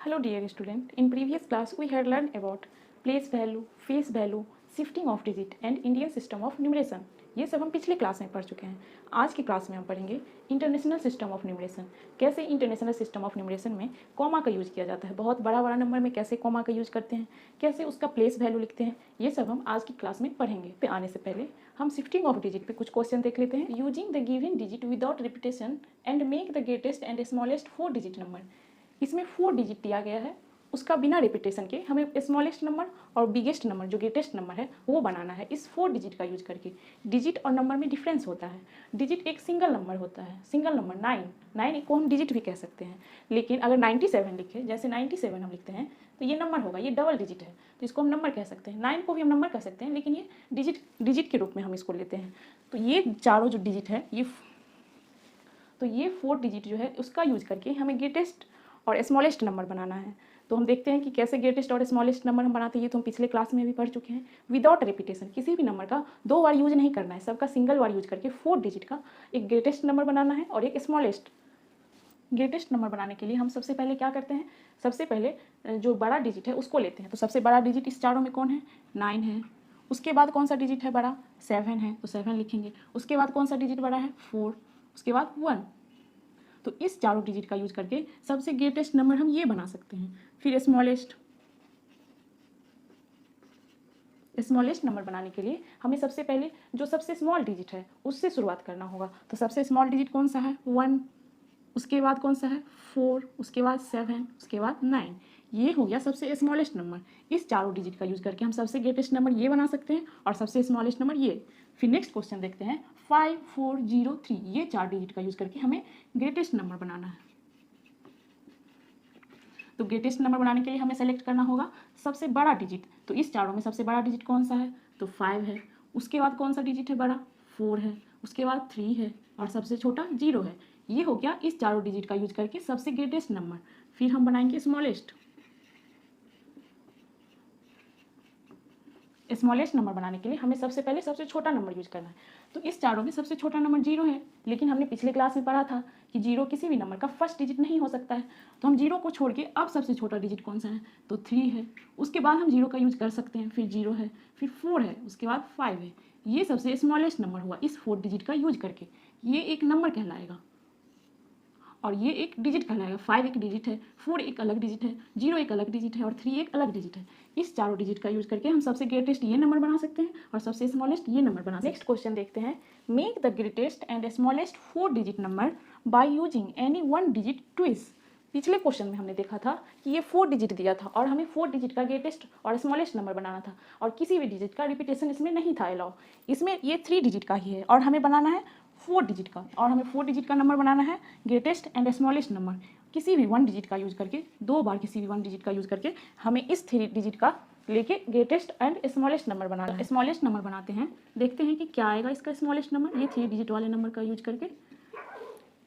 Hello dear student, in previous class we had learned about place value, face value, shifting of digit and Indian system of numeration. ये सब हम पिछले class में पढ़ चुके हैं। आज की क्लास में हम पढ़ेंगे इंटरनेशनल सिस्टम ऑफ न्यूमरेशन। कैसे इंटरनेशनल सिस्टम ऑफ न्यूमरेशन में कॉमा का यूज़ किया जाता है, बहुत बड़ा बड़ा नंबर में कैसे कॉमा का यूज़ करते हैं, कैसे उसका प्लेस वैल्यू लिखते हैं, ये सब हम आज की क्लास में पढ़ेंगे। पे आने से पहले हम शिफ्टिंग ऑफ डिजिट पे कुछ क्वेश्चन देख लेते हैं। Using the given digit without repetition and make the greatest and smallest 4 digit number. इसमें 4 डिजिट दिया गया है, उसका बिना रिपीटेशन के हमें स्मॉलेस्ट नंबर और बिगेस्ट नंबर जो ग्रेटेस्ट नंबर है वो बनाना है इस 4 डिजिट का यूज करके। डिजिट और नंबर में डिफरेंस होता है। डिजिट एक सिंगल नंबर होता है, सिंगल नंबर 9 को हम डिजिट भी कह सकते हैं, लेकिन अगर 97 लिखे, जैसे 97 हम लिखते हैं तो ये नंबर होगा, ये डबल डिजिट है तो इसको हम नंबर कह सकते हैं। 9 को भी हम नंबर कह सकते हैं, लेकिन ये डिजिट के रूप में हम इसको लेते हैं। तो ये चारों जो डिजिट है ये 4 डिजिट जो है उसका यूज करके हमें ग्रेटेस्ट और स्मॉलेस्ट नंबर बनाना है। तो हम देखते हैं कि कैसे ग्रेटेस्ट और स्मॉलेस्ट नंबर हम बनाते हैं। ये तो हम पिछले क्लास में भी पढ़ चुके हैं। विदाउट रिपीटेशन, किसी भी नंबर का 2 बार यूज नहीं करना है, सबका सिंगल बार यूज करके 4 डिजिट का एक ग्रेटेस्ट नंबर बनाना है और एक स्मॉलेस्ट। ग्रेटेस्ट नंबर बनाने के लिए हम सबसे पहले क्या करते हैं, सबसे पहले जो बड़ा डिजिट है उसको लेते हैं। तो सबसे बड़ा डिजिट इस चारों में कौन है, 9 है। उसके बाद कौन सा डिजिट है बड़ा, 7 है, तो 7 लिखेंगे। उसके बाद कौन सा डिजिट बड़ा है, 4। उसके बाद 1। तो इस चारों डिजिट का यूज करके सबसे ग्रेटेस्ट नंबर हम ये बना सकते हैं। फिर स्मॉलेस्ट नंबर बनाने के लिए हमें सबसे पहले जो सबसे स्मॉल डिजिट है उससे शुरुआत करना होगा। तो सबसे स्मॉल डिजिट कौन सा है, 1। उसके बाद कौन सा है, 4। उसके बाद 7। उसके बाद 9। ये हो गया सबसे स्मॉलेस्ट नंबर। इस चारों डिजिट का यूज करके हम सबसे ग्रेटेस्ट नंबर ये बना सकते हैं और सबसे स्मॉलेस्ट नंबर ये। फिर नेक्स्ट क्वेश्चन देखते हैं 5403। ये 4 डिजिट का यूज करके हमें ग्रेटेस्ट नंबर बनाना है। तो ग्रेटेस्ट नंबर बनाने के लिए हमें सेलेक्ट करना होगा सबसे बड़ा डिजिट। तो इस चारों में सबसे बड़ा डिजिट कौन सा है, तो 5 है। उसके बाद कौन सा डिजिट है बड़ा, 4 है। उसके बाद 3 है और सबसे छोटा 0 है। ये हो गया इस चारों डिजिट का यूज करके सबसे ग्रेटेस्ट नंबर। फिर हम बनाएंगे स्मॉलेस्ट नंबर बनाने के लिए हमें सबसे पहले सबसे छोटा नंबर यूज करना है। तो इस चारों में सबसे छोटा नंबर 0 है, लेकिन हमने पिछले क्लास में पढ़ा था कि 0 किसी भी नंबर का फर्स्ट डिजिट नहीं हो सकता है। तो हम 0 को छोड़ के अब सबसे छोटा डिजिट कौन सा है, तो 3 है। उसके बाद हम 0 का यूज कर सकते हैं, फिर 0 है, फिर 4 है, उसके बाद 5 है। ये सबसे स्मॉलेस्ट नंबर हुआ इस 4 डिजिट का यूज करके। ये एक नंबर कहलाएगा और ये एक डिजिट कहलाएगा। 5 एक डिजिट है, 4 एक अलग डिजिट है, 0 एक अलग डिजिट है और 3 एक अलग डिजिट है। इस चारों डिजिट का यूज करके हम सबसे ग्रेटेस्ट ये नंबर बना सकते हैं और सबसे स्मॉलेस्ट ये नंबर बना सकते हैं। नेक्स्ट क्वेश्चन देखते हैं, make the greatest and smallest 4 digit number by using any 1 digit twist. पिछले क्वेश्चन में हमने देखा था कि ये 4 डिजिट दिया था और हमें 4 डिजिट का ग्रेटेस्ट और स्मॉलेस्ट नंबर बनाना था और किसी भी डिजिट का रिपीटेशन इसमें नहीं था अलाउ। इसमें ये 3 डिजिट का ही है और हमें बनाना है 4 डिजिट का, और हमें 4 डिजिट का नंबर बनाना है ग्रेटेस्ट एंड स्मॉलेस्ट नंबर। किसी भी 1 डिजिट का यूज करके, 2 बार किसी भी 1 डिजिट का यूज करके हमें इस 3 डिजिट का लेके ग्रेटेस्ट एंड स्मॉलेस्ट नंबर बनाना है। स्मॉलेस्ट नंबर बनाते हैं, देखते हैं कि क्या आएगा इसका स्मॉलेस्ट नंबर ये 3 डिजिट वाले नंबर का यूज करके।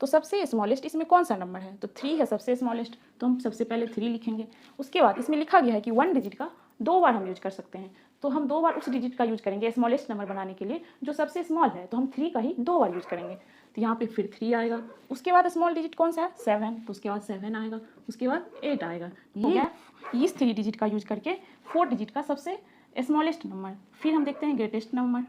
तो सबसे स्मॉलेस्ट इसमें कौन सा नंबर है, तो 3 है सबसे स्मॉलेस्ट। तो हम सबसे पहले 3 लिखेंगे। उसके बाद इसमें लिखा गया है कि 1 डिजिट का 2 बार हम यूज कर सकते हैं, तो हम 2 बार उस डिजिट का यूज करेंगे स्मॉलेस्ट नंबर बनाने के लिए जो सबसे स्मॉल है। तो हम 3 का ही 2 बार यूज करेंगे। तो यहाँ पे फिर 3 आएगा। उसके बाद स्मॉल डिजिट कौन सा है, 7। तो उसके बाद 7 आएगा। उसके बाद 8 आएगा। ये इस 3 डिजिट का यूज करके 4 डिजिट का सबसे स्मॉलेस्ट नंबर। फिर हम देखते हैं ग्रेटेस्ट नंबर।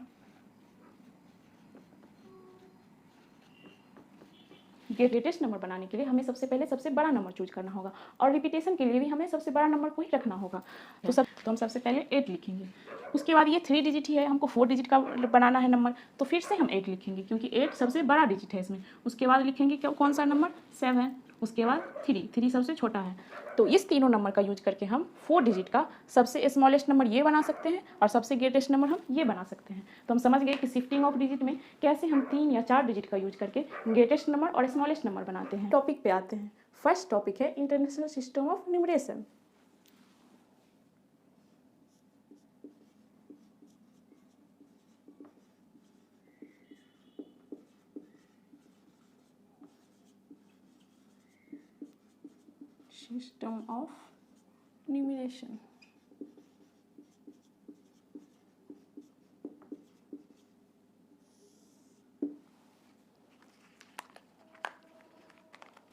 ग्रेटेस्ट नंबर बनाने के लिए हमें सबसे पहले सबसे बड़ा नंबर चूज करना होगा और रिपीटेशन के लिए भी हमें सबसे बड़ा नंबर को ही रखना होगा। तो हम सबसे पहले 8 लिखेंगे। उसके बाद ये 3 डिजिट ही है, हमको 4 डिजिट का बनाना है नंबर, तो फिर से हम 8 लिखेंगे क्योंकि 8 सबसे बड़ा डिजिट है इसमें। उसके बाद लिखेंगे कौन सा नंबर, 7। उसके बाद 3 सबसे छोटा है। तो इस तीनों नंबर का यूज करके हम 4 डिजिट का सबसे स्मॉलेस्ट नंबर ये बना सकते हैं और सबसे ग्रेटेस्ट नंबर हम ये बना सकते हैं। तो हम समझ गए कि शिफ्टिंग ऑफ डिजिट में कैसे हम 3 या 4 डिजिट का यूज करके ग्रेटेस्ट नंबर और स्मॉलेस्ट नंबर बनाते हैं। टॉपिक पे आते हैं। फर्स्ट टॉपिक है international system of numeration. System of numeration।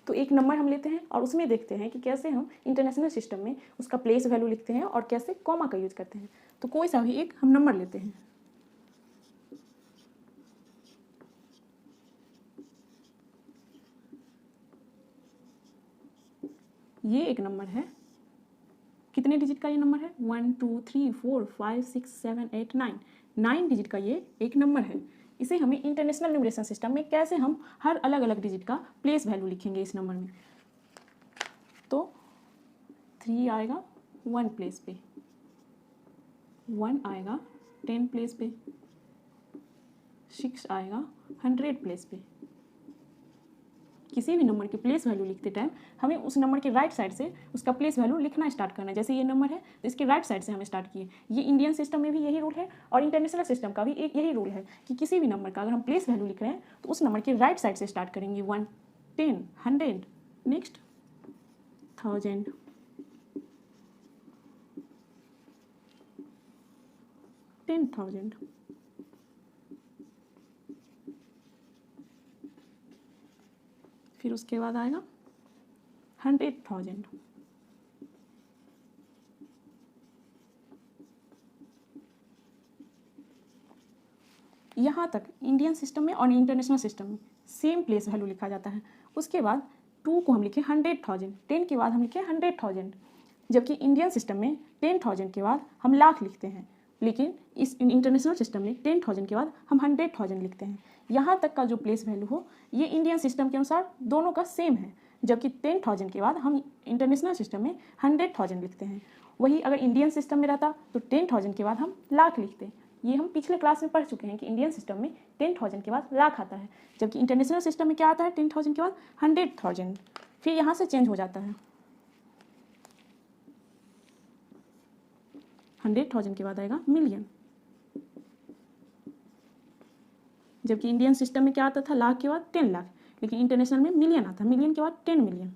तो एक नंबर हम लेते हैं और उसमें देखते हैं कि कैसे हम इंटरनेशनल सिस्टम में उसका प्लेस वैल्यू लिखते हैं और कैसे कॉमा का यूज करते हैं। तो कोई सा भी एक हम नंबर लेते हैं। ये एक नंबर है, कितने डिजिट का ये नंबर है? 1 2 3 4 5 6 7 8 9, 9 डिजिट का ये एक नंबर है। इसे हमें इंटरनेशनल न्यूमरेशन सिस्टम में कैसे हम हर अलग अलग डिजिट का प्लेस वैल्यू लिखेंगे इस नंबर में। तो 3 आएगा 1 प्लेस पे, 1 आएगा 10 प्लेस पे, 6 आएगा 100 प्लेस पे। किसी भी नंबर की प्लेस वैल्यू लिखते टाइम हमें उस नंबर के राइट साइड से उसका प्लेस वैल्यू लिखना स्टार्ट करना है। जैसे ये नंबर है तो इसके राइट साइड से हमें स्टार्ट किए। ये इंडियन सिस्टम में भी यही रूल है और इंटरनेशनल सिस्टम का भी एक यही रूल है कि किसी भी नंबर का अगर हम प्लेस वैल्यू लिख रहे हैं तो उस नंबर के राइट साइड से स्टार्ट करेंगे। 1 10 100, नेक्स्ट 1000, 10,000, फिर उसके बाद आएगा 100,000। यहाँ तक इंडियन सिस्टम में और इंटरनेशनल सिस्टम में सेम प्लेस वैल्यू लिखा जाता है। उसके बाद 2 को हम लिखे 100,000, 10 के बाद हम लिखे 100,000, जबकि इंडियन सिस्टम में 10,000 के बाद हम लाख लिखते हैं, लेकिन इस इंटरनेशनल सिस्टम में 10,000 के बाद हम 100,000 लिखते हैं। यहाँ तक का जो प्लेस वैल्यू हो ये इंडियन सिस्टम के अनुसार दोनों का सेम है, जबकि 10,000 के बाद हम इंटरनेशनल सिस्टम में 100,000 लिखते हैं। वही अगर इंडियन सिस्टम में रहता तो 10,000 के बाद हम लाख लिखते। ये हम पिछले क्लास में पढ़ चुके हैं कि इंडियन सिस्टम में 10,000 के बाद लाख आता है, जबकि इंटरनेशनल सिस्टम में क्या आता है? 10,000 के बाद 100,000। फिर यहाँ से चेंज हो जाता है, 100,000 के बाद आएगा मिलियन, जबकि इंडियन सिस्टम में क्या आता था? लाख के बाद 10 लाख, लेकिन इंटरनेशनल में मिलियन आता है। मिलियन के बाद 10 मिलियन,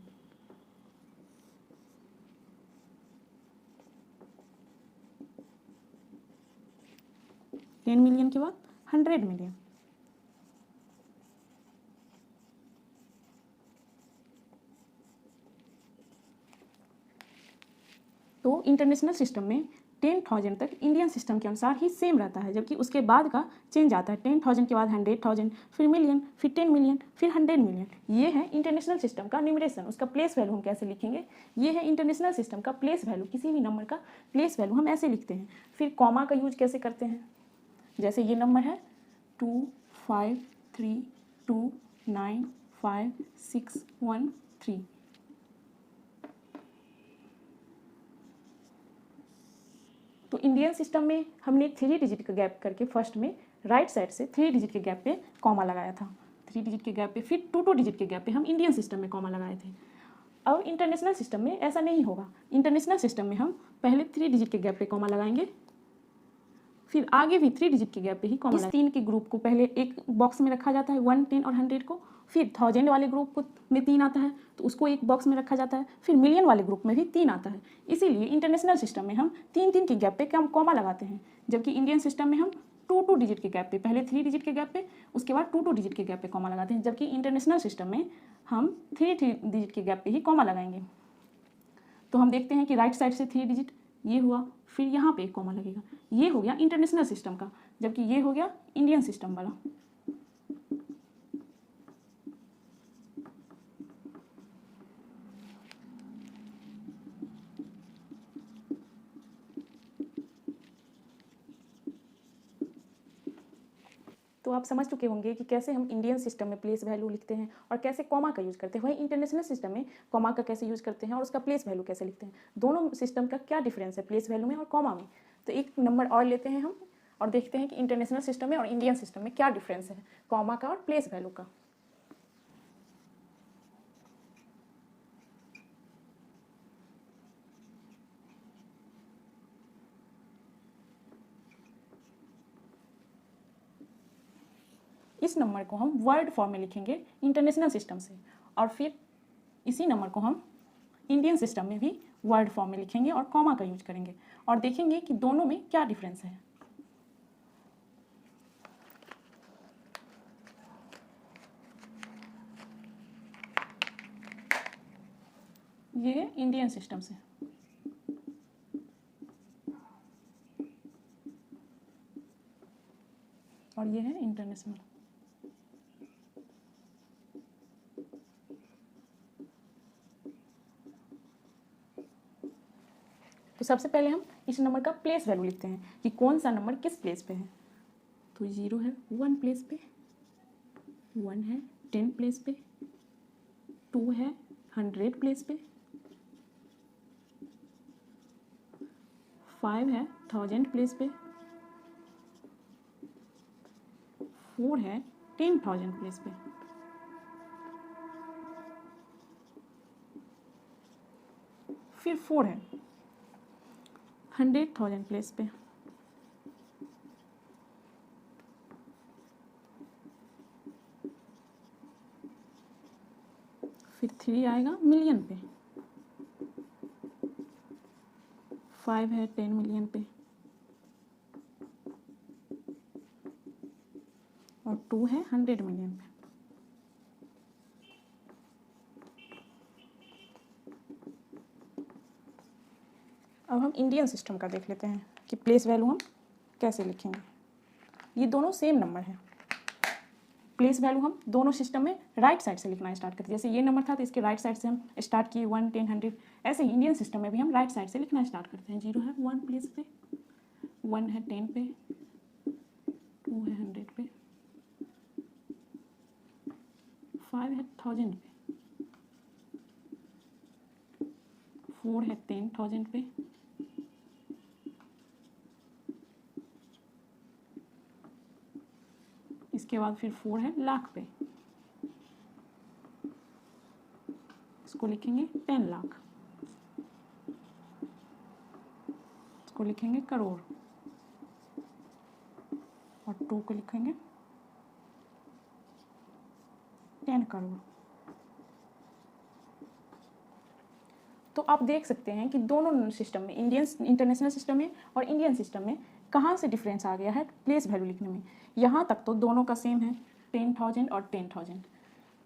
मिलियन के बाद 100 मिलियन। तो इंटरनेशनल सिस्टम में 10,000 तक इंडियन सिस्टम के अनुसार ही सेम रहता है, जबकि उसके बाद का चेंज आता है। 10,000 के बाद 100,000, फिर मिलियन, फिर 10 मिलियन, फिर 100 मिलियन। ये है इंटरनेशनल सिस्टम का न्यूमरेशन। उसका प्लेस वैल्यू हम कैसे लिखेंगे? ये है इंटरनेशनल सिस्टम का प्लेस वैल्यू। किसी भी नंबर का प्लेस वैल्यू हम ऐसे लिखते हैं। फिर कॉमा का यूज कैसे करते हैं? जैसे ये नंबर है 2 5 3 2 9 5 6 1 3। तो इंडियन सिस्टम में हमने 3 डिजिट का गैप करके फर्स्ट में राइट साइड से 3 डिजिट के गैप पे कॉमा लगाया था। 3 डिजिट के गैप पे, फिर 2 डिजिट के गैप पे हम इंडियन सिस्टम में कॉमा लगाए थे। अब इंटरनेशनल सिस्टम में ऐसा नहीं होगा। इंटरनेशनल सिस्टम में हम पहले 3 डिजिट के गैप पे कॉमा लगाएंगे, फिर आगे भी 3 डिजिट के गैप पे ही कॉमा लगाएंगे। इस 3 के ग्रुप को पहले एक बॉक्स में रखा जाता है, 1 10 और 100 को। फिर 1000 वाले ग्रुप को में 3 आता है तो उसको एक बॉक्स में रखा जाता है। फिर मिलियन वाले ग्रुप में भी 3 आता है। इसीलिए इंटरनेशनल सिस्टम में हम 3 के गैप पे कॉमा लगाते हैं, जबकि इंडियन सिस्टम में हम 2 डिजिट के गैप पे, पहले 3 डिजिट के गैप पे, उसके बाद 2 डिजिट के गैप पे कॉमा लगाते हैं। जबकि इंटरनेशनल सिस्टम में हम 3 डिजिट के गैप पे ही कॉमा लगाएंगे। तो हम देखते हैं कि राइट साइड से 3 डिजिट ये हुआ, फिर यहाँ पे एक कॉमा लगेगा। ये हो गया इंटरनेशनल सिस्टम का, जबकि ये हो गया इंडियन सिस्टम वाला। तो आप समझ चुके होंगे कि कैसे हम इंडियन सिस्टम में प्लेस वैल्यू लिखते हैं और कैसे कॉमा का यूज़ करते हैं। वहीं इंटरनेशनल सिस्टम में कॉमा का कैसे यूज़ करते हैं और उसका प्लेस वैल्यू कैसे लिखते हैं। दोनों सिस्टम का क्या डिफरेंस है प्लेस वैल्यू में और कॉमा में। तो एक नंबर और लेते हैं हम और देखते हैं कि इंटरनेशनल सिस्टम में और इंडियन सिस्टम में क्या डिफरेंस है कॉमा का और प्लेस वैल्यू का। इस नंबर को हम वर्ड फॉर्म में लिखेंगे इंटरनेशनल सिस्टम से, और फिर इसी नंबर को हम इंडियन सिस्टम में भी वर्ड फॉर्म में लिखेंगे और कॉमा का यूज करेंगे और देखेंगे कि दोनों में क्या डिफरेंस है। ये है इंडियन सिस्टम से। और ये है इंटरनेशनल। तो सबसे पहले हम इस नंबर का प्लेस वैल्यू लिखते हैं कि कौन सा नंबर किस प्लेस पे है। तो 0 है 1 प्लेस पे, 1 है 10 प्लेस पे, 2 है 100 प्लेस पे, 5 है 1000 प्लेस पे, 4 है 10,000 प्लेस पे, फिर 4 है 100,000 प्लेस पे, फिर 3 आएगा मिलियन पे, 5 है 10 मिलियन पे, और 2 है 100 मिलियन पे। अब हम इंडियन सिस्टम का देख लेते हैं कि प्लेस वैल्यू हम कैसे लिखेंगे। ये दोनों सेम नंबर है। प्लेस वैल्यू हम दोनों सिस्टम में राइट साइड से लिखना स्टार्ट करते हैं। जैसे ये नंबर था तो इसके राइट साइड से हम स्टार्ट किए 1, 10, 100। ऐसे ही इंडियन सिस्टम में भी हम राइट साइड से लिखना स्टार्ट करते हैं। 0 है 1 प्लेस पे, 1 है 10 पे, 2 है 100 पे, 5 है 1000 पे, 4 है 10,000 पे, इसके बाद फिर 4 है लाख पे, इसको लिखेंगे 10 लाख, इसको लिखेंगे करोड़, और 2 को लिखेंगे 10 करोड़। तो आप देख सकते हैं कि दोनों सिस्टम में, इंटरनेशनल सिस्टम में और इंडियन सिस्टम में कहाँ से डिफरेंस आ गया है प्लेस वैल्यू लिखने में। यहाँ तक तो दोनों का सेम है, 10,000 और 10,000।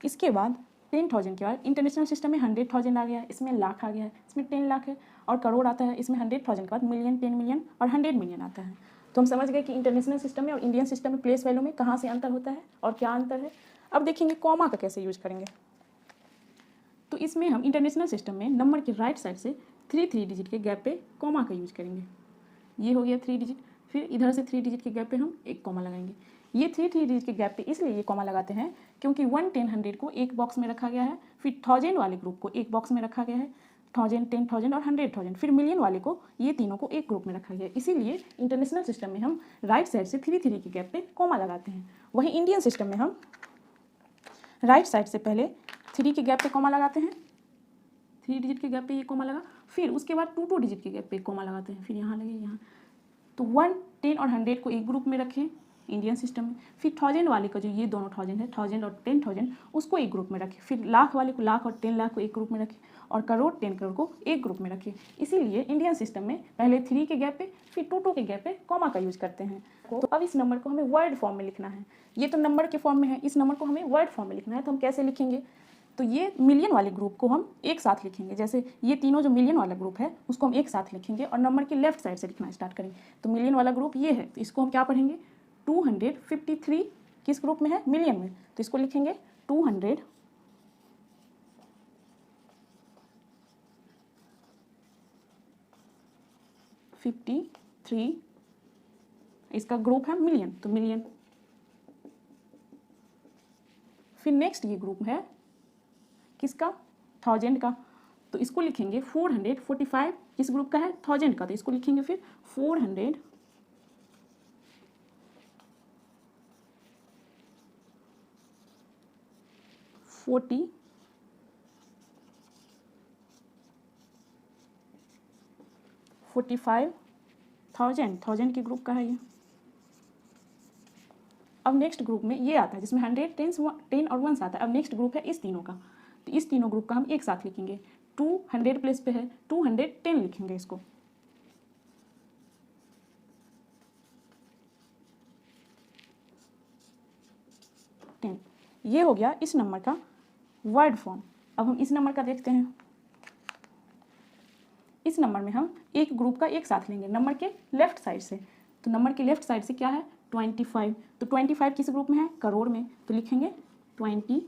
इसके बाद 10,000 के बाद इंटरनेशनल सिस्टम में 100,000 आ गया है, इसमें लाख आ गया है, इसमें 10 लाख है, और करोड़ आता है। इसमें 100,000 के बाद मिलियन, 10 मिलियन और 100 मिलियन आता है। तो हम समझ गए कि इंटरनेशनल सिस्टम में और इंडियन सिस्टम में प्लेस वैल्यू में कहाँ से अंतर होता है और क्या अंतर है। अब देखेंगे कॉमा का कैसे यूज करेंगे। तो इसमें हम इंटरनेशनल सिस्टम में नंबर के राइट साइड से 3 डिजिट के गैप पे कॉमा का यूज करेंगे। ये हो गया 3 डिजिट, फिर इधर से 3 डिजिट के गैप पे हम एक कॉमा लगाएंगे। ये 3 डिजिट के गैप पे इसलिए ये कॉमा लगाते हैं क्योंकि 1, 10, 100 को एक बॉक्स में रखा गया है, फिर 1000 वाले ग्रुप को एक बॉक्स में रखा गया है, 1000, 10,000 और 100,000, फिर मिलियन वाले को, ये तीनों को एक ग्रुप में रखा गया है। इसीलिए इंटरनेशनल सिस्टम में हम राइट साइड से 3 के गैप पे कॉमा लगाते हैं। वहीं इंडियन सिस्टम में हम राइट साइड से पहले 3 के गैप पे कॉमा लगाते हैं, 3 डिजिट के गैप पे ये कॉमा लगा, फिर उसके बाद 2 डिजिट के गैप पे कॉमा लगाते हैं, फिर यहाँ लगे यहाँ। तो 1, 10 और 100 को एक ग्रुप में रखें इंडियन सिस्टम में, फिर 1000 वाले का जो ये दोनों 1000 है, 1000 और 10,000 उसको एक ग्रुप में रखें, फिर लाख वाले को, लाख और 10 लाख को एक ग्रुप में रखें, और करोड़ 10 करोड़ को एक ग्रुप में रखें। इसीलिए इंडियन सिस्टम में पहले 3 के गैप पे फिर 2 के गैप पे कॉमा का यूज करते हैं। तो अब इस नंबर को हमें वर्ड फॉर्म में लिखना है। ये तो नंबर के फॉर्म में है, इस नंबर को हमें वर्ड फॉर्म में लिखना है। तो हम कैसे लिखेंगे, तो ये मिलियन वाले ग्रुप को हम एक साथ लिखेंगे। जैसे ये तीनों जो मिलियन वाला ग्रुप है उसको हम एक साथ लिखेंगे और नंबर के लेफ्ट साइड से लिखना स्टार्ट करेंगे। तो मिलियन वाला ग्रुप ये है, तो इसको हम क्या पढ़ेंगे, 253 किस ग्रुप में है, मिलियन में, तो इसको लिखेंगे 253, इसका ग्रुप है मिलियन, तो मिलियन। फिर नेक्स्ट ये ग्रुप है किसका, 1000 का, तो इसको लिखेंगे 445 किस ग्रुप का है, 1000 का, तो इसको लिखेंगे फिर 445,000, 1000 के ग्रुप का है ये। अब नेक्स्ट ग्रुप में ये आता है जिसमें 100, 10 और 1 आता है। अब नेक्स्ट ग्रुप है इस तीनों का, तो इस तीनों ग्रुप का हम एक साथ लिखेंगे। 200 प्लेस पे है, 210 लिखेंगे इसको। ये हो गया इस नंबर का वर्ड फॉर्म। अब हम इस नंबर का देखते हैं। इस नंबर में हम एक ग्रुप का एक साथ लेंगे नंबर के लेफ्ट साइड से। तो नंबर के लेफ्ट साइड से क्या है 25। तो 25 किस ग्रुप में है करोड़ में, तो लिखेंगे 20।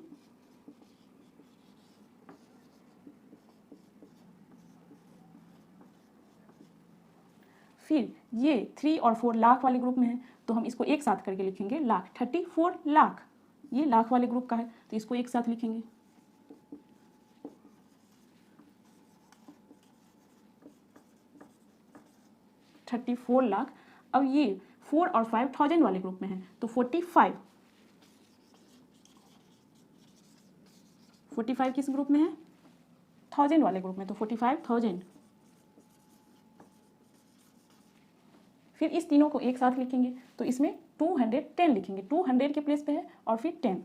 फिर ये 3 और 4 लाख वाले ग्रुप में है, तो हम इसको एक साथ करके लिखेंगे लाख। 34 लाख ये लाख वाले ग्रुप का है, तो इसको एक साथ लिखेंगे। $34 लाख। अब ये 4 और 5 थाउजेंड वाले ग्रुप में है, तो 45। 45 किस ग्रुप में है थाउजेंड वाले ग्रुप में, तो 45,000। फिर इस तीनों को एक साथ लिखेंगे, तो इसमें 210 लिखेंगे। 200 के प्लेस पे है और फिर 10।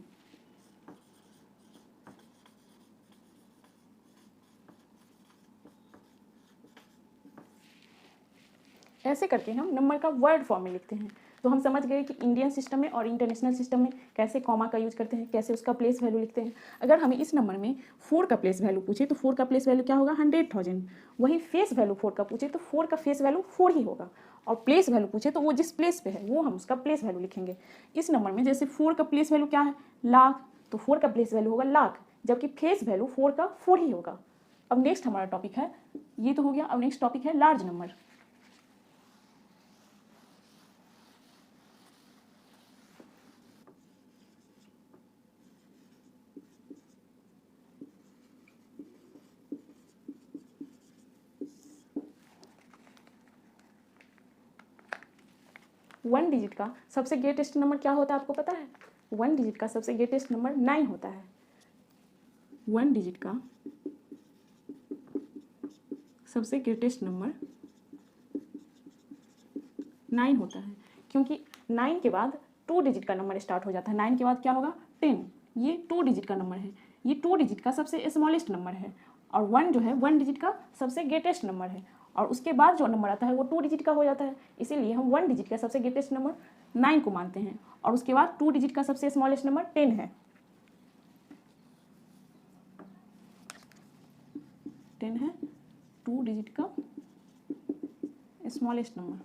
ऐसे करके हम नंबर का वर्ड फॉर्म में लिखते हैं। तो हम समझ गए कि इंडियन सिस्टम में और इंटरनेशनल सिस्टम में कैसे कॉमा का यूज करते हैं, कैसे उसका प्लेस वैल्यू लिखते हैं। अगर हमें इस नंबर में 4 का प्लेस वैल्यू पूछे तो 4 का प्लेस वैल्यू क्या होगा 100,000। वही फेस वैल्यू 4 का पूछे तो 4 का फेस वैल्यू 4 ही होगा। और प्लेस वैल्यू पूछे तो वो जिस प्लेस पे है वो हम उसका प्लेस वैल्यू लिखेंगे। इस नंबर में जैसे 4 का प्लेस वैल्यू क्या है लाख, तो 4 का प्लेस वैल्यू होगा लाख, जबकि फेस वैल्यू 4 का 4 ही होगा। अब नेक्स्ट हमारा टॉपिक है, ये तो हो गया। अब नेक्स्ट टॉपिक है लार्ज नंबर। वन डिजिट का सबसे ग्रेटेस्ट नंबर क्या होता है आपको पता है? वन डिजिट का सबसे ग्रेटेस्ट नंबर 9 होता है। वन डिजिट का सबसे ग्रेटेस्ट नंबर 9 होता है, क्योंकि 9 के बाद 2 डिजिट का नंबर स्टार्ट हो जाता है। 9 के बाद क्या होगा 10। ये 2 डिजिट का नंबर है, ये 2 डिजिट का सबसे स्मॉलेस्ट नंबर है। और 1 जो है 1 डिजिट का सबसे ग्रेटेस्ट नंबर है। और उसके बाद जो नंबर आता है वो 2 डिजिट का हो जाता है, इसीलिए हम 1 डिजिट का सबसे ग्रेटेस्ट नंबर 9 को मानते हैं। और उसके बाद 2 डिजिट का सबसे स्मॉलेस्ट नंबर 10 है। 10 है 2 डिजिट का स्मॉलेस्ट नंबर।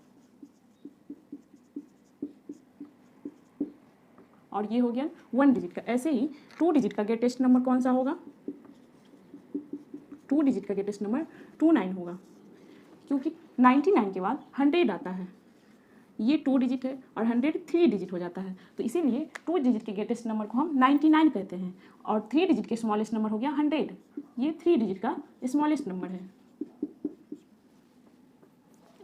और ये हो गया 1 डिजिट का। ऐसे ही 2 डिजिट का ग्रेटेस्ट नंबर कौन सा होगा? 2 डिजिट का ग्रेटेस्ट नंबर 29 होगा, क्योंकि 99 के बाद 100 आता है। ये 2 डिजिट है और 100 3 डिजिट हो जाता है, तो इसीलिए 2 डिजिट के ग्रेटेस्ट नंबर को हम 99 कहते हैं। और 3 डिजिट के स्मॉलेस्ट नंबर हो गया 100। ये 3 डिजिट का स्मॉलेस्ट नंबर है।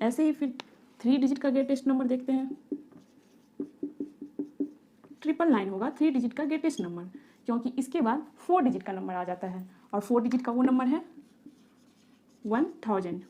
ऐसे ही फिर 3 डिजिट का ग्रेटेस्ट नंबर देखते हैं। 999 होगा 3 डिजिट का ग्रेटेस्ट नंबर, क्योंकि इसके बाद 4 डिजिट का नंबर आ जाता है। और 4 डिजिट का वो नंबर है 1000।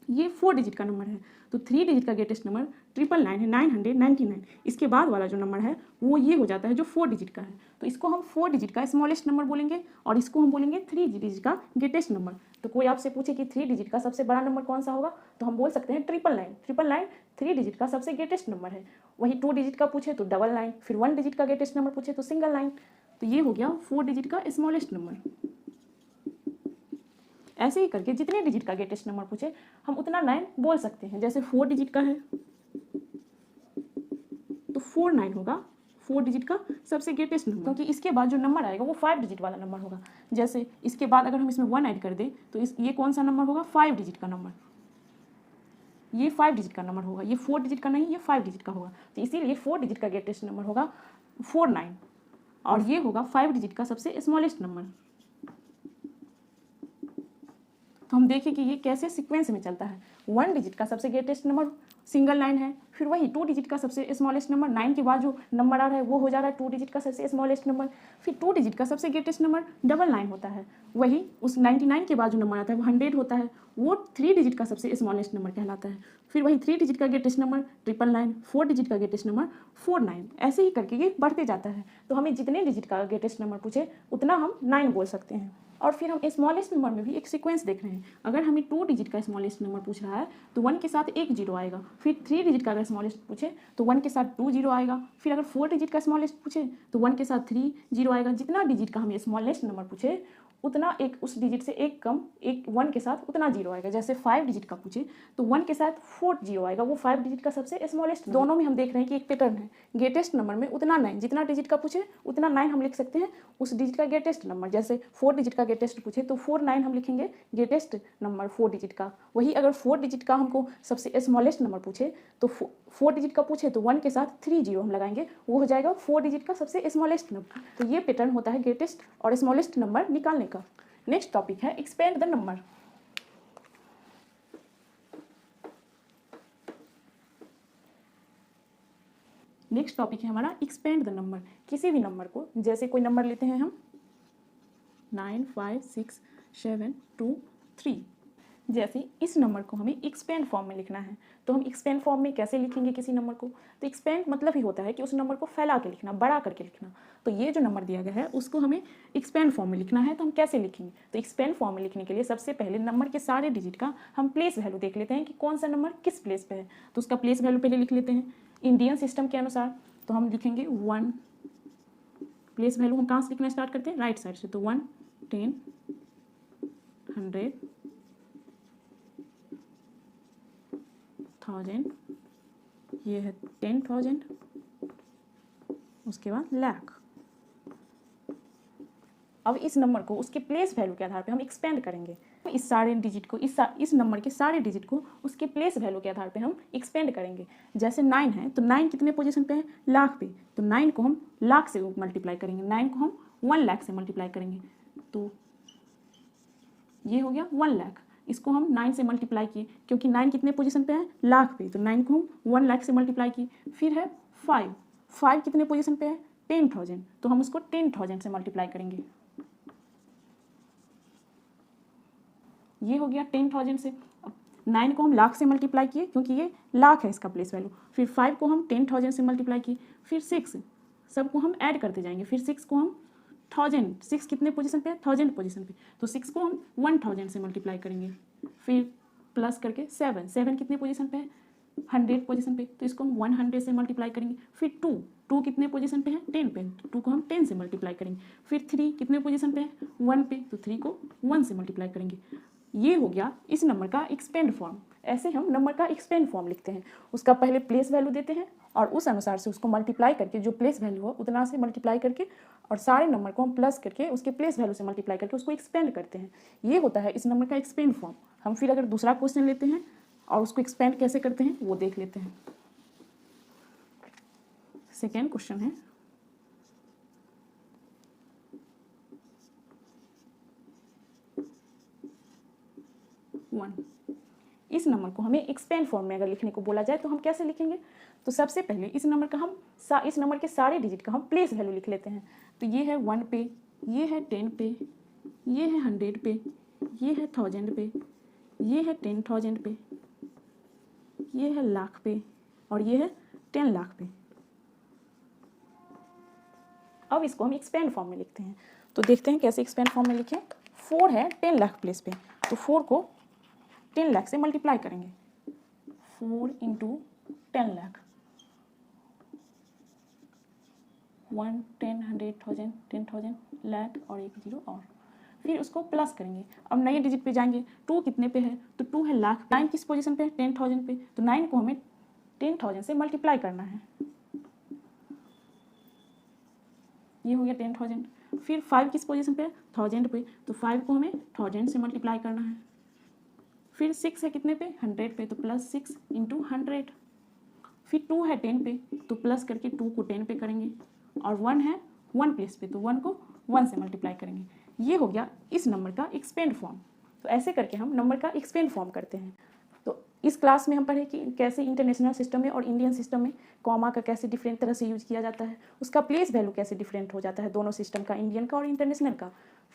ये 4 डिजिट का नंबर है, तो 3 डिजिट का ग्रेटेस्ट नंबर 999 है 999। इसके बाद वाला जो नंबर है वो ये हो जाता है जो 4 डिजिट का है, तो इसको हम 4 डिजिट का स्मॉलेस्ट नंबर बोलेंगे और इसको हम बोलेंगे 3 डिजिट का ग्रेटेस्ट नंबर। तो कोई आपसे पूछे कि 3 डिजिट का सबसे बड़ा नंबर कौन सा होगा, तो हम बोल सकते हैं 999। 999 3 डिजिट का सबसे ग्रेटेस्ट नंबर है। वही 2 डिजिट का पूछे तो 999, फिर 1 डिजिट का ग्रेटेस्ट नंबर पूछे तो 999। तो ये हो गया 4 डिजिट का स्मॉलेस्ट नंबर। ऐसे ही करके जितने डिजिट का ग्रेटेस्ट नंबर पूछे हम उतना 9 बोल सकते हैं। जैसे 4 डिजिट का है तो 49 होगा 4 डिजिट का सबसे ग्रेटेस्ट नंबर, क्योंकि इसके बाद जो नंबर आएगा वो 5 डिजिट वाला नंबर होगा। जैसे इसके बाद अगर हम इसमें 1 ऐड कर दें तो ये कौन सा नंबर होगा 5 डिजिट का नंबर। ये 5 डिजिट का नंबर होगा, ये 4 डिजिट का नहीं, ये 5 डिजिट का होगा। तो इसीलिए 4 डिजिट का ग्रेटेस्ट नंबर होगा 49 और ये होगा 5 डिजिट का सबसे स्मॉलेस्ट नंबर। तो हम देखें कि ये कैसे सीक्वेंस में चलता है। 1 डिजिट का सबसे ग्रेटेस्ट नंबर सिंगल 9 है, फिर वही 2 डिजिट का सबसे स्मॉलेस्ट नंबर 9 के बाद जो नंबर आ रहा है वो हो जा रहा है 2 डिजिट का सबसे स्मॉलेस्ट नंबर, फिर 2 डिजिट का सबसे ग्रेटेस्ट नंबर 999 होता है। वही उस 99 के बाद जो नंबर आता है वो 100 होता है, वो 3 डिजिट का सबसे स्मॉलेस्ट नंबर कहलाता है। फिर वही 3 डिजिट का ग्रेटेस्ट नंबर 999, 4 डिजिट का ग्रेटेस्ट नंबर 49। ऐसे ही करके ये बढ़ते जाता है। तो हमें जितने डिजिट का ग्रेटेस्ट नंबर पूछे उतना हम 9 बोल सकते हैं। और फिर हम स्मॉलेस्ट नंबर में भी एक सीक्वेंस देख रहे हैं। अगर हमें 2 डिजिट का स्मॉलेस्ट नंबर पूछ रहा है तो 1 के साथ एक जीरो आएगा, फिर 3 डिजिट का अगर स्मॉलेस्ट पूछे तो 1 के साथ 2 जीरो आएगा, फिर अगर 4 डिजिट का स्मॉलेस्ट पूछे तो 1 के साथ 3 जीरो आएगा। जितना डिजिट का हमें स्मॉलेस्ट नंबर पूछे उतना एक उस डिजिट से एक कम एक 1 के साथ उतना जीरो आएगा। जैसे 5 डिजिट का पूछे तो 1 के साथ 4 जीरो आएगा, वो 5 डिजिट का सबसे स्मॉलेस्ट। दोनों में हम देख रहे हैं कि एक पैटर्न है, ग्रेटेस्ट नंबर में उतना 9, जितना डिजिट का पूछे उतना 9 हम लिख सकते हैं उस डिजिट का ग्रेटेस्ट नंबर। जैसे 4 डिजिट का ग्रेटेस्ट पूछे तो 4 9 हम लिखेंगे ग्रेटेस्ट नंबर 4 डिजिट का। वही अगर 4 डिजिट का हमको सबसे स्मॉलेस्ट नंबर पूछे तो 4 डिजिट का पूछे तो 1 के साथ 3 जीरो हम लगाएंगे, वो हो जाएगा 4 डिजिट का सबसे स्मॉलेस्ट नंबर। तो ये पैटर्न होता है ग्रेटेस्ट और स्मॉलेस्ट नंबर निकालने का। नेक्स्ट टॉपिक है expand the number. Next topic है हमारा एक्सपेंड द नंबर। किसी भी नंबर को, जैसे कोई नंबर लेते हैं हम 9 5 6 7 2 3, जैसे इस नंबर को हमें एक्सपेंड फॉर्म में लिखना है तो हम एक्सपेंड फॉर्म में कैसे लिखेंगे किसी नंबर को? तो एक्सपेंड मतलब ही होता है कि उस नंबर को फैला के लिखना, बड़ा करके लिखना। तो ये जो नंबर दिया गया है उसको हमें एक्सपेंड फॉर्म में लिखना है, तो हम कैसे लिखेंगे? तो एक्सपेंड फॉर्म में लिखने के लिए सबसे पहले नंबर के सारे डिजिट का हम प्लेस वैल्यू देख लेते हैं कि कौन सा नंबर किस प्लेस पे है। तो उसका प्लेस वैल्यू पहले लिख लेते हैं इंडियन सिस्टम के अनुसार। तो हम लिखेंगे 1, प्लेस वैल्यू हम कहाँ से लिखना स्टार्ट करते हैं? राइट साइड से। तो 1 10 100 1000, ये है 10,000, उसके बाद लाख। अब इस नंबर को उसके प्लेस वैल्यू के आधार पे हम एक्सपेंड करेंगे। इस सारे डिजिट को इस नंबर के सारे डिजिट को उसके प्लेस वैल्यू के आधार पे हम एक्सपेंड करेंगे। जैसे 9 है तो 9 कितने पोजीशन पे है? लाख पे। तो 9 को हम लाख से मल्टीप्लाई करेंगे, 9 को हम 1 लाख से मल्टीप्लाई करेंगे। तो ये हो गया 1 लाख। इसको हम 9 से मल्टीप्लाई किए क्योंकि 9 कितने पोजीशन पे है? लाख पे। तो 9 को हम 1 लाख से मल्टीप्लाई किए। फिर है 5 कितने पोजीशन पे है? 10,000। तो हम उसको 10,000 से मल्टीप्लाई करेंगे। ये हो गया 10,000 से। अब 9 को हम लाख से मल्टीप्लाई किए क्योंकि ये लाख है इसका प्लेस वैल्यू। फिर 5 को हम 10,000 से मल्टीप्लाई किए। फिर 6, सबको हम ऐड करते जाएंगे। फिर 6 को हम 1000, 6 कितने पोजीशन पे है? 1000 पोजीशन पे। तो 6 को हम 1000 से मल्टीप्लाई करेंगे। फिर प्लस करके 7 कितने पोजीशन पे है? 100 पोजीशन पे। तो इसको हम 100 से मल्टीप्लाई करेंगे। फिर 2 कितने पोजीशन पे है? 10 पे। तो 2 को हम 10 से मल्टीप्लाई करेंगे। फिर 3 कितने पोजीशन पे है? 1 पे। तो 3 को 1 से मल्टीप्लाई करेंगे। ये हो गया इस नंबर का एक्सपेंड फॉर्म। ऐसे हम नंबर का एक्सपेंड फॉर्म लिखते हैं। उसका पहले प्लेस वैल्यू देते हैं और उस अनुसार से उसको मल्टीप्लाई करके, जो प्लेस वैल्यू हो उतना से मल्टीप्लाई करके, और सारे नंबर को हम प्लस करके उसके प्लेस वैल्यू से मल्टीप्लाई करके उसको एक्सपेंड करते हैं। ये होता है इस नंबर का एक्सपेंड फॉर्म। हम फिर अगर दूसरा क्वेश्चन लेते हैं और उसको एक्सपेंड कैसे करते हैं वो देख लेते हैं। सेकेंड क्वेश्चन है 1। इस नंबर को हमें एक्सपेंड फॉर्म में अगर लिखने को बोला जाए तो हम कैसे लिखेंगे? तो सबसे पहले इस नंबर के सारे डिजिट का हम प्लेस वैल्यू लिख लेते हैं। तो ये है 1 पे, ये है 10 पे, ये है 100 पे, ये है 1000 पे, ये है 10,000 पे, ये है लाख पे, और ये है 10 लाख पे। अब इसको हम एक्सपेंड फॉर्म में लिखते हैं। तो देखते हैं कैसे एक्सपेंड फॉर्म में लिखें। 4 है 10 लाख प्लेस पे, तो 4 को 10 लाख से मल्टीप्लाई करेंगे। 4 × 10 लाख, 1 10 100 1000 10,000 लाख और एक जीरो और। फिर उसको प्लस करेंगे। अब नए डिजिट पे जाएंगे। 2 कितने पे है? तो 2 है लाख। 9 किस पोजीशन पे है? 10,000 पे। तो 9 को हमें 10,000 से मल्टीप्लाई करना है। ये हो गया 10,000। फिर 5 किस पोजीशन पे है? 1000 पे। तो 5 को हमें 1000 से मल्टीप्लाई करना है। फिर 6 है कितने पे? 100 पे। तो प्लस 6 × 100। फिर 2 है 10 पे, तो प्लस करके 2 को 10 पे करेंगे। और 1 है 1 प्लेस पे, तो 1 को 1 से मल्टीप्लाई करेंगे। ये हो गया इस नंबर का एक्सपेंड फॉर्म। तो ऐसे करके हम नंबर का एक्सपेंड फॉर्म करते हैं। तो इस क्लास में हम पढ़े कि कैसे इंटरनेशनल सिस्टम में और इंडियन सिस्टम में कॉमा का कैसे डिफरेंट तरह से यूज किया जाता है, उसका प्लेस वैल्यू कैसे डिफरेंट हो जाता है दोनों सिस्टम का, इंडियन का और इंटरनेशनल का।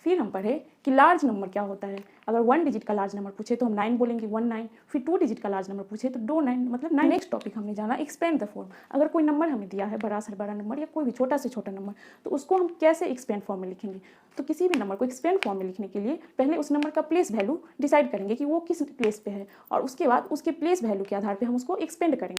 फिर हम पढ़े कि लार्ज नंबर क्या होता है। अगर 1 डिजिट का लार्ज नंबर पूछे तो हम 9 बोलेंगे, 1 9। फिर 2 डिजिट का लार्ज नंबर पूछे तो 2 9, मतलब 9। नेक्स्ट टॉपिक हमने जाना एक्सपेंड द फॉर्म। अगर कोई नंबर हमें दिया है, बड़ा से बड़ा नंबर या कोई भी छोटा से छोटा नंबर, तो उसको हम कैसे एक्सपेंड फॉर्म में लिखेंगे। तो किसी भी नंबर को एक्सपेंड फॉर्म में लिखने के लिए पहले उस नंबर का प्लेस वैल्यू डिसाइड करेंगे कि वो किस प्लेस पे है, और उसके बाद उसके प्लेस वैल्यू के आधार पर हम उसको एक्सपेंड करेंगे।